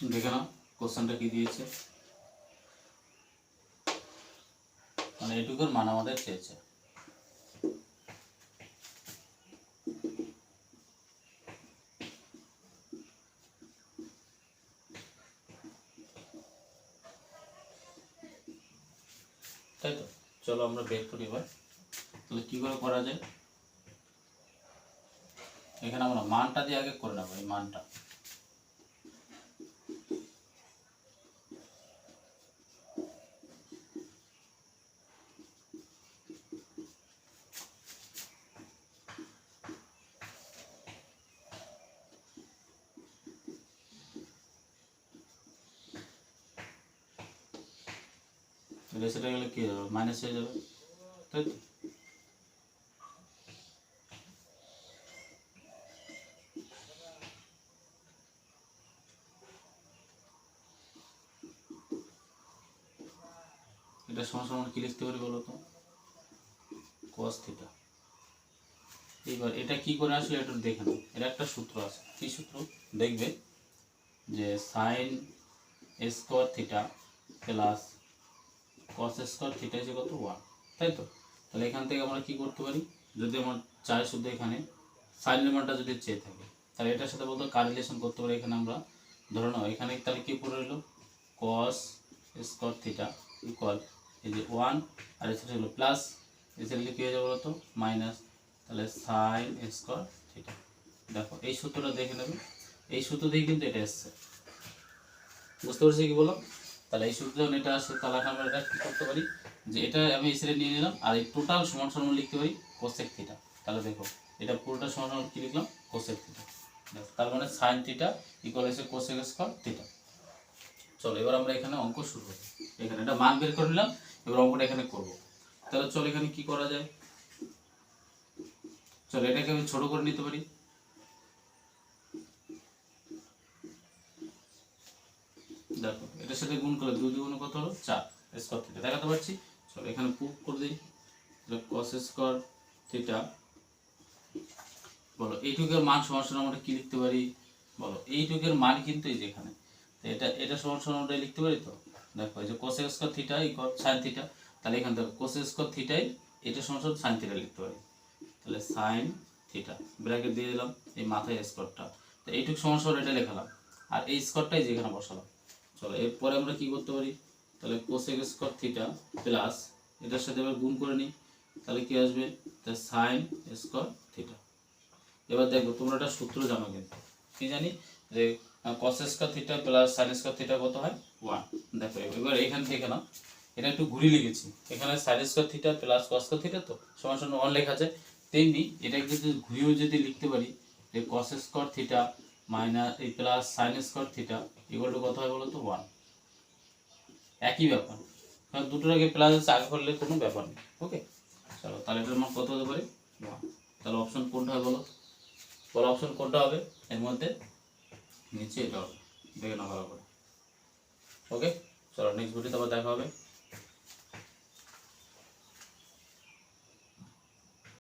দেখে নাও কোশ্চেনটা কি দিয়েছে, মানে এটুকুর মান আমাদের চেয়েছে। তাই তো, চলো আমরা বের করি এবার। তাহলে কি করে করা যায়, এখানে আমরা মানটা দিয়ে আগে করে নেবো, এই মানটা। সেটা গেলে কি হবে, মাইনাস হয়ে যাবে, তাই তো। এটা সমান সমান কি লিখতে পারি বলো তো, cos থিটা। এবার এটা কি করে আসলে এটা দেখে নাও, এটা একটা সূত্র আছে, কি সূত্র দেখবে যে sine square theta plus cos square theta যে কত 1, তাই তো। তাহলে এখান থেকে আমরা কি করতে পারি, যদি আমার চাই শুধু এখানে সাইনের মানটা যদি চেয়ে থাকে, তাহলে এটার সাথে বলতে কার রিলেশন করতে পারি। এখানে আমরা ধরে নাও এখানে তাহলে কি পড়ে রইলো, কস স্কোয়ার থিটা ইকুয়াল এই যে 1, আর এসে হলো প্লাস, এসে কি হয়ে যাবে বলতো মাইনাস, তাহলে সাইন স্কোয়ার থিটা। দেখো এই সূত্রটা দেখে নেবে, এই সূত্র দিয়ে কিন্তু এটা এসছে, বুঝতে পারছি কি বলো। তাহলে এই সূত্র যখন এটা আসে, তাহলে আমরা এটা কি করতে পারি, যে এটা আমি এসে নিয়ে নিলাম, আর এই টোটাল সমান সমান লিখতে পারি কোসেক থিটা। তাহলে দেখো এটা পুরোটা সমান সমান কি লিখলাম, কোসেক থিটা। তার মানে সাইন থিটা ইকুয়াল এসে কোসেক স্কোয়ার থিটা। চলো এবার আমরা এখানে অঙ্ক শুরু করি। এখানে এটা মান বের করে নিলাম, এবার অঙ্কটা এখানে করবো। তাহলে চলো এখানে কি করা যায়, চলো এটাকে আমি ছোট করে নিতে পারি। দেখো এটার সাথে গুণ করলে 2 দ্বিগুণ কত হলো 4 স্কোয়ার থিটা, দেখাতে পারছি। চলো এখানে প্রুফ করে দিই, cos স্কোয়ার থিটা বলো এইটুকের মান সমান সমান আমরা কি লিখতে পারি বলো, এইটুকের মান কিন্তু এই যে এখানে, এটা সমান সমান আমরা লিখতে পারি তো। দেখো এই যে cos square theta equal sin theta, তাহলে এখান থেকে cos স্কোয়ার থিটাই এটা সমান সমান sin থিটা লিখতে পারি। তাহলে sin থিটা ব্র্যাকেট দিয়ে দিলাম, এই মাথায় স্কোয়ারটা, তো এইটুক সমান সমান এটা লেখালাম, আর এই স্কোয়ারটাই যেখানে বসালাম। চলো এরপরে আমরা কি করতে পারি, তাহলে কোসেক স্কোয়ার থিটা প্লাস এটার সাথে এবার গুণ করে নিই, তাহলে কি আসবে, তাহলে সাইন স্কোয়ার থিটা। এবার দেখো তোমরা একটা সূত্র জানো কিন্তু, কি জানি যে cos square theta plus sine square theta কত হয় 1। দেখো এবার এখান থেকে না এটা একটু ঘুরিয়ে লিখেছি, এখানে sine square theta plus cos square theta তো সমান সমান 1 লেখা যায়, তেমনি এটাকে যদি ঘুরিয়েও যদি লিখতে পারি যে কস স্কোয়ার থিটা মাইনাস এই plus sine square theta equal to কত হয় বলো তো 1। একই ব্যাপার, কারণ দুটোর আগে প্লাস আছে, আগে করলে কোনো ব্যাপার নেই। ওকে চলো তাহলে এটার মান কত হতে পারে 1। তাহলে অপশন কোনটা হয় বলো, বলো অপশন কোনটা হবে এর মধ্যে, নিচে এটা হবে, দেখে নাও ভালো করে। ওকে চলো নেক্সট ভিডিওতে আবার দেখা হবে।